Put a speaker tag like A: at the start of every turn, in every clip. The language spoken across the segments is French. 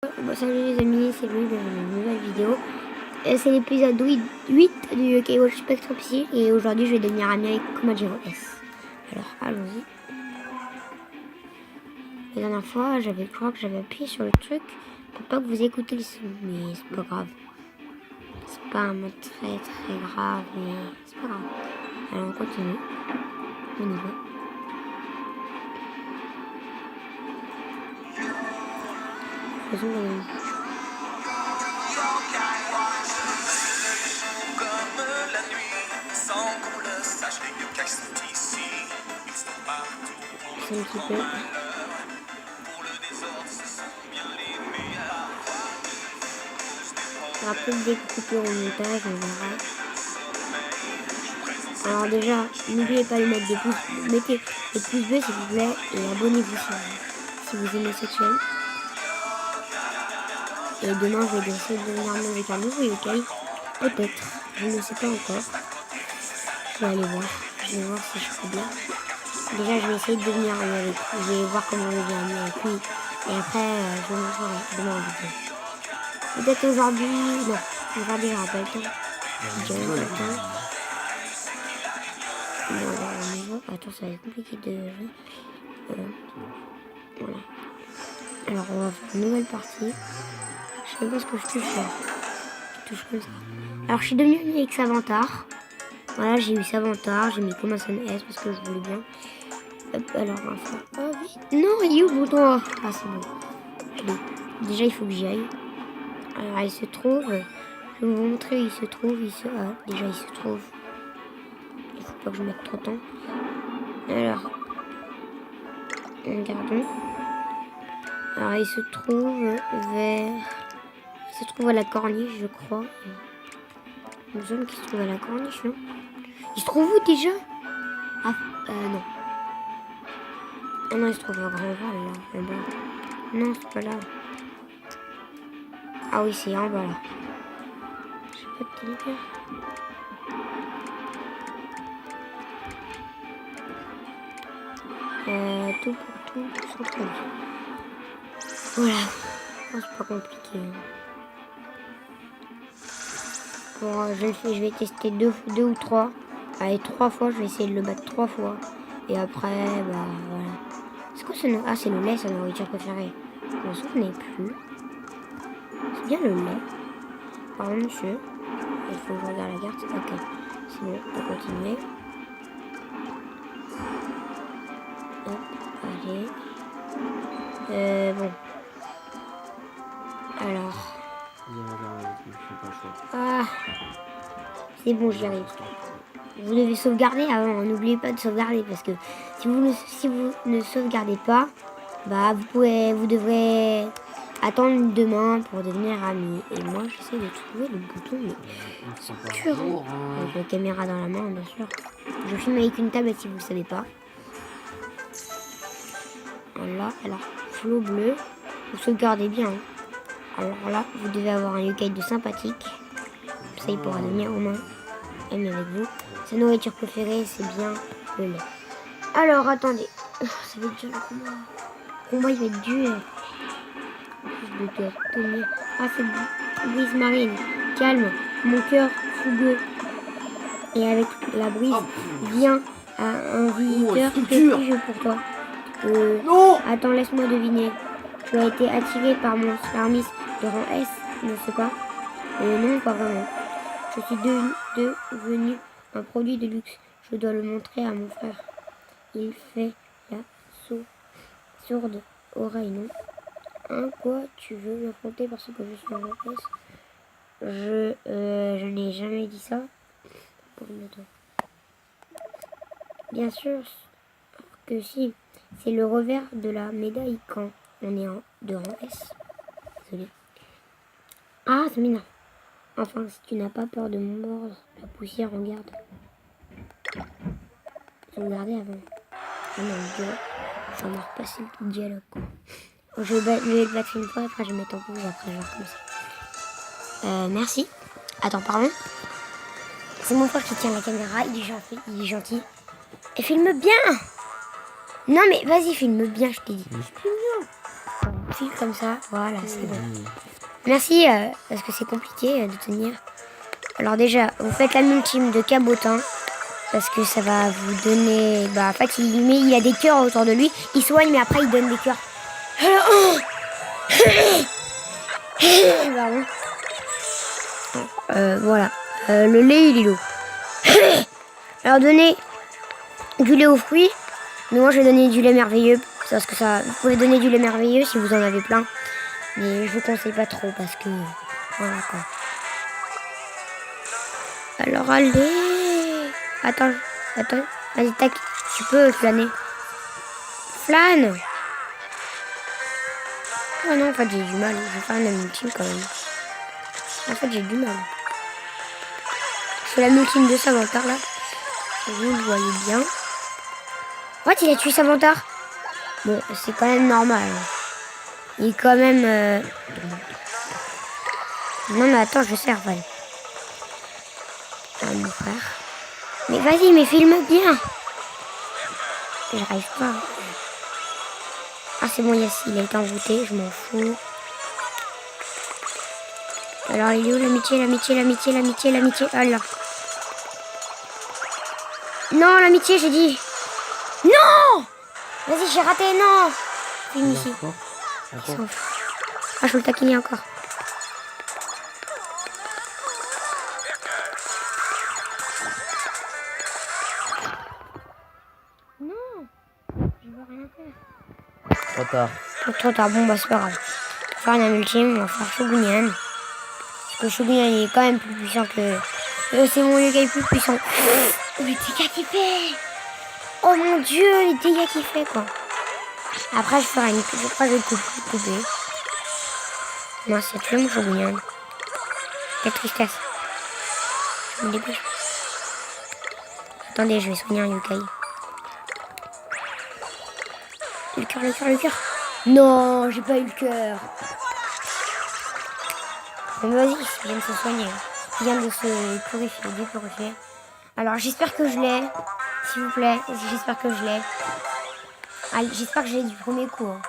A: Bon, salut les amis, c'est Louis, bienvenue dans une nouvelle vidéo. C'est l'épisode 8 du Keywatch Spectrum Psy et aujourd'hui je vais devenir ami avec Komajiro S. Alors allons-y. La dernière fois, je crois que j'avais appuyé sur le truc pour pas que vous écoutez le son, mais c'est pas grave. C'est pas un mot très grave, mais c'est pas grave. Alors on continue. On y va. Faisons la un petit peu. Il y aura peut-être des coupures au montage, on verra. Alors déjà, n'oubliez pas de mettre des pouces, mettez des pouces bleus s'il vous plaît et abonnez-vous si vous aimez cette chaîne. Et demain, je vais essayer de devenir ami avec un nouveau yokai. Peut-être, je ne sais pas encore. Je vais aller voir. Je vais voir si je peux bien. Déjà, je vais essayer de devenir ami avec lui. Je vais voir comment je deviens ami avec lui. Et après, je vous montrerai demain en vidéo. Peut-être aujourd'hui. Non, aujourd'hui, j'aurai pas le temps. Je dirais pas le temps. Bon, attends, ça va être compliqué de jouer. Voilà. Alors, on va faire une nouvelle partie. Je sais pas ce que je touche là. Je touche comme ça. Alors, je suis devenue ami avec Savantar. Voilà, j'ai eu Savantar. J'ai mis Komasan S parce que je voulais bien. Hop, alors, on va faire. Oh, vite. Non, il est où le bouton? Ah, c'est bon. Je l'ai. Déjà, il faut que j'y aille. Alors, il se trouve. Je vais vous montrer où il se trouve. Déjà, il se trouve. Il faut pas que je mette trop de temps. Alors, regardons. Alors, il se trouve vers. Il se trouve à la corniche, je crois. Une zone qui se trouve à la corniche, non? Il se trouve où déjà? Ah, non. Ah non, il se trouve à Grand Val, là, en bas. Non, c'est pas là. Ah oui, c'est en bas, là. Je sais pas de quel faire. Tout pour tout, sans trop. Voilà. Oh, c'est pas compliqué. Bon, je vais tester deux ou trois. Allez, 3 fois, je vais essayer de le battre 3 fois. Et après, bah voilà. C'est quoi ce nom? Ah, c'est le lait, sa nourriture préférée. Je m'en souvenais plus. C'est bien le lait. Pardon, monsieur. Il faut que je regarde la carte. Ok. C'est bon, on peut continuer. Hop, allez. Bon. Alors. Ah, c'est bon, j'y arrive. Vous devez sauvegarder avant, n'oubliez pas de sauvegarder parce que si vous ne sauvegardez pas, bah vous devrez attendre demain pour devenir ami. Et moi j'essaie de trouver le bouton, mais c'est dur. Avec la caméra dans la main, bien sûr. Je filme avec une tablette si vous ne le savez pas. Voilà, alors flot bleu, vous sauvegardez bien. Hein. Alors là, vous devez avoir un yokai de sympathique. Ça, il pourra devenir au moins ami avec vous. Sa nourriture préférée, c'est bien le lait. Alors, attendez. Ça va être dur le combat. Le combat, il va être dur. Je dois tenir. Ah, c'est brise marine. Calme. Mon cœur fougueux. Et avec la brise, vient un visiteur prestigieux pour toi. Non. Attends, laisse-moi deviner. Tu as été attiré par mon service de rang S, ne sais pas. Non, pas vraiment. Je suis devenu un produit de luxe. Je dois le montrer à mon frère. Il fait la sourde oreille, non? Hein, quoi? Tu veux m'affronter parce que je suis un rang S? Je n'ai jamais dit ça. Bien sûr que si. C'est le revers de la médaille quand on est de rang S. Désolé. Ah, c'est mignon. Enfin, si tu n'as pas peur de mordre la poussière, regarde. Regardez avant. Ah non, le dialogue. Ça m'a repassé le petit dialogue, quoi. Je vais le battre une fois, après je vais mettre en pause, après je vais recommencer. Merci. Attends, pardon. C'est mon frère qui tient la caméra, il est gentil. Et filme bien. Non mais vas-y, filme bien, je t'ai dit. fil comme ça. Voilà, c'est bon. Merci, parce que c'est compliqué de tenir. Alors déjà, vous faites la multime de cabotin. Parce que ça va vous donner... Bah, en fait, il a des cœurs autour de lui. Il soigne, mais après, il donne des cœurs. Pardon. Voilà. Le lait, il est lourd. Alors, donnez du lait aux fruits. Mais moi, je vais donner du lait merveilleux. Parce que ça... Vous pouvez donner du lait merveilleux si vous en avez plein. Mais je vous conseille pas trop parce que... Voilà, quoi. Alors, allez... Attends. Vas-y, tac. Tu peux flâner. Flâne. Oh non, en fait, j'ai du mal. Je vais faire une multime quand même. En fait, j'ai du mal. C'est la multime de Savantard, là. Vous le voyez bien. En fait, il a tué Savantard. Bon, c'est quand même normal. Il est quand même... Non, mais attends, je sais, Raphaël. Mon frère. Mais vas-y, mais filme bien. J'arrive pas. Ah, c'est bon, il a été envoûté, je m'en fous. Alors, il est où l'amitié? Oh là. Non, l'amitié, j'ai dit. Non! Vas-y, j'ai raté, non! Filme ici. Ah, je veux le taquiner encore.
B: Trop tard.
A: Trop tard, bon bah c'est pas grave. On va faire une ultime, on va faire Shogunyan. Parce que Shogunyan il est quand même plus puissant que... c'est mon Yukai plus puissant. Oh, les dégâts qu'il fait! Oh mon dieu, les dégâts qu'il fait quoi. Après je ferai une... Je crois que je vais couper. Non, c'est tué mon Shogunyan. Quelle tristesse. Je me dépêche. Attendez, je vais soigner un Yukai. Le cœur. Non, j'ai pas eu le cœur. Mais vas-y, il vient de se soigner. Il vient de se dépurifier. Alors, j'espère que je l'ai. S'il vous plaît, j'espère que je l'ai. Allez, j'espère que je l'ai du premier coup. Hein.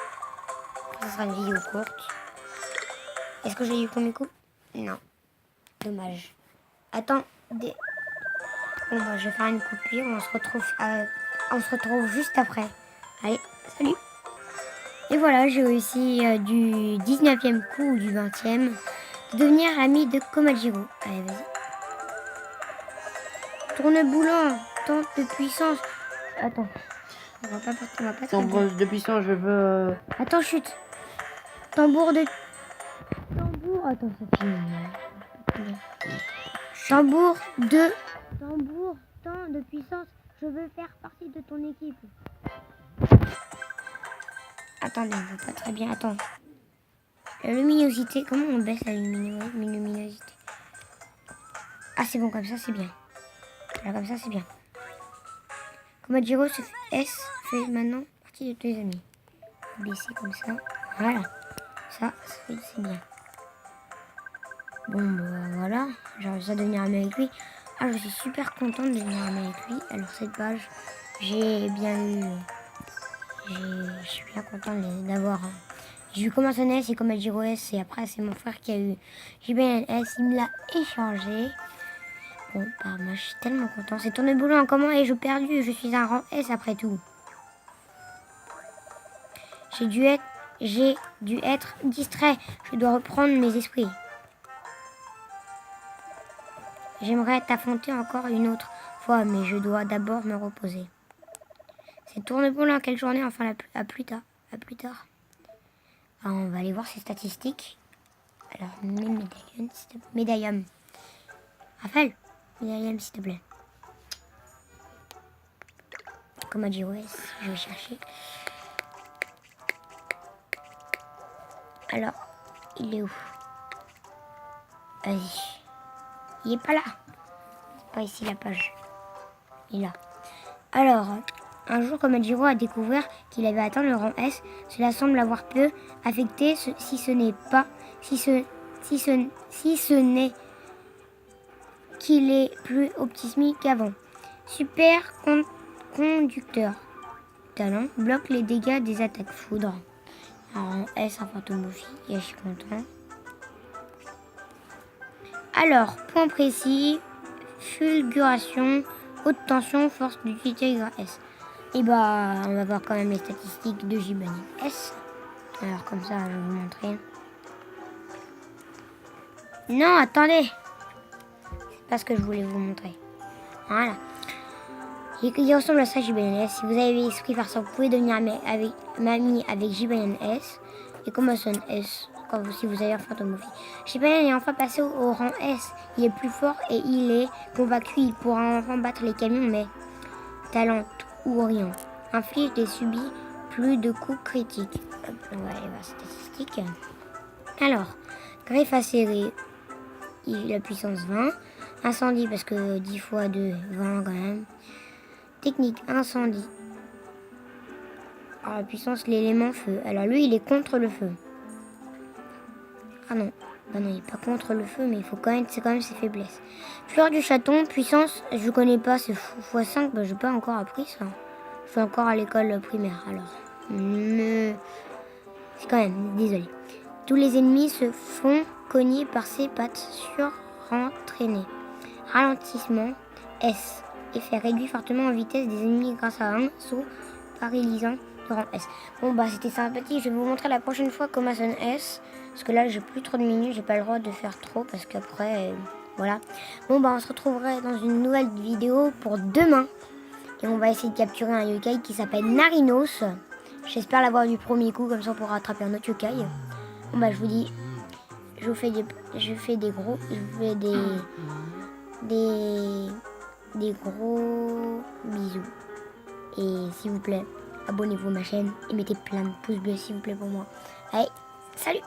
A: Ça sera une vidéo courte. Est-ce que je l'ai du premier coup? Non. Dommage. Attends. Bon, bah, je vais faire une coupure. On se retrouve juste après. Allez, salut. Et voilà, j'ai réussi du 19e coup ou du 20e de devenir l'ami de Komajiro. Allez, vas-y. Tourne-boulant, temps de puissance. Attends. On va pas
B: Tambour de puissance, je veux...
A: Attends, chute. Tambour. Attends, ça finit. Tambour, temps de puissance. Je veux faire partie de ton équipe. Attendez, je vois pas très bien. Attends. La luminosité. Comment on baisse la luminosité? Ah, c'est bon, comme ça, c'est bien. Voilà, comme ça, c'est bien. Komajiro S fait maintenant partie de tes amis. Baisser comme ça. Voilà. Ça, c'est bien. Bon, bah, voilà. J'ai réussi à devenir ami avec lui. Ah, je suis super contente de devenir ami avec lui. Alors, cette page, j'ai bien eu... Je suis bien contente d'avoir... J'ai eu comment son S et Komajiro S. Et après, c'est mon frère qui a eu JBNS. Il me l'a échangé. Bon, bah, moi, je suis tellement content. C'est tourné boulot en comment ai-je perdu? Je suis un rang S après tout. J'ai dû être distrait. Je dois reprendre mes esprits. J'aimerais t'affronter encore une autre fois, mais je dois d'abord me reposer. C'est tourne-boulot, quelle journée? Enfin, à plus tard. Alors, on va aller voir ses statistiques. Alors, médaillum. Raphaël, médaillum, s'il te plaît. Komajiro S, je vais chercher. Alors, il est où? Vas-y. Il est pas là. C'est pas ici la page. Il est là. Alors, un jour, Komajiro a découvert qu'il avait atteint le rang S. Cela semble avoir peu affecté si ce n'est qu'il est plus optimiste qu'avant. Super conducteur. Talent bloque les dégâts des attaques foudre. Alors, en S, en fantomorphie, et je suis content. Alors, point précis, fulguration, haute tension, force d'utilité S. Et bah, on va voir quand même les statistiques de Gibanine S. Alors, comme ça, je vais vous montrer. Non, attendez. C'est pas ce que je voulais vous montrer. Voilà. Il ressemble à ça, Gibanine S. Si vous avez l'esprit farceur, vous pouvez devenir mamie avec Gibanine S. Et Komason S. Si vous avez un fantomorphie. Gibanine est enfin passé au rang S. Il est plus fort et il est convaincu. Il pourra enfin battre les camions, mais talent ou rien. Inflige des subis plus de coups critiques. Hop, on va aller voir statistiques. Alors, greffe acérée, il a puissance 20. Incendie, parce que 10 fois 2, 20 quand même. Technique, incendie. Alors, la puissance, l'élément feu. Alors, lui, il est contre le feu. Ah non, bah non, il n'est pas contre le feu, mais il faut quand même, c'est quand même ses faiblesses. Fleur du chaton, puissance, je connais pas, c'est x5, bah, j'ai pas encore appris ça. Je suis encore à l'école primaire, alors. Mais c'est quand même, désolé. Tous les ennemis se font cogner par ses pattes surentraînées. Ralentissement, S. Effet réduit fortement en vitesse des ennemis grâce à un saut paralysant de rang S. Bon bah c'était sympathique, je vais vous montrer la prochaine fois Komason S. Parce que là j'ai plus trop de minutes, j'ai pas le droit de faire trop parce qu'après, voilà. Bon bah on se retrouverait dans une nouvelle vidéo pour demain. Et on va essayer de capturer un yokai qui s'appelle Narinos. J'espère l'avoir du premier coup, comme ça on pourra attraper un autre yokai. Bon bah je vous dis, je vous fais des gros bisous. Et s'il vous plaît, abonnez-vous à ma chaîne et mettez plein de pouces bleus s'il vous plaît pour moi. Allez, salut!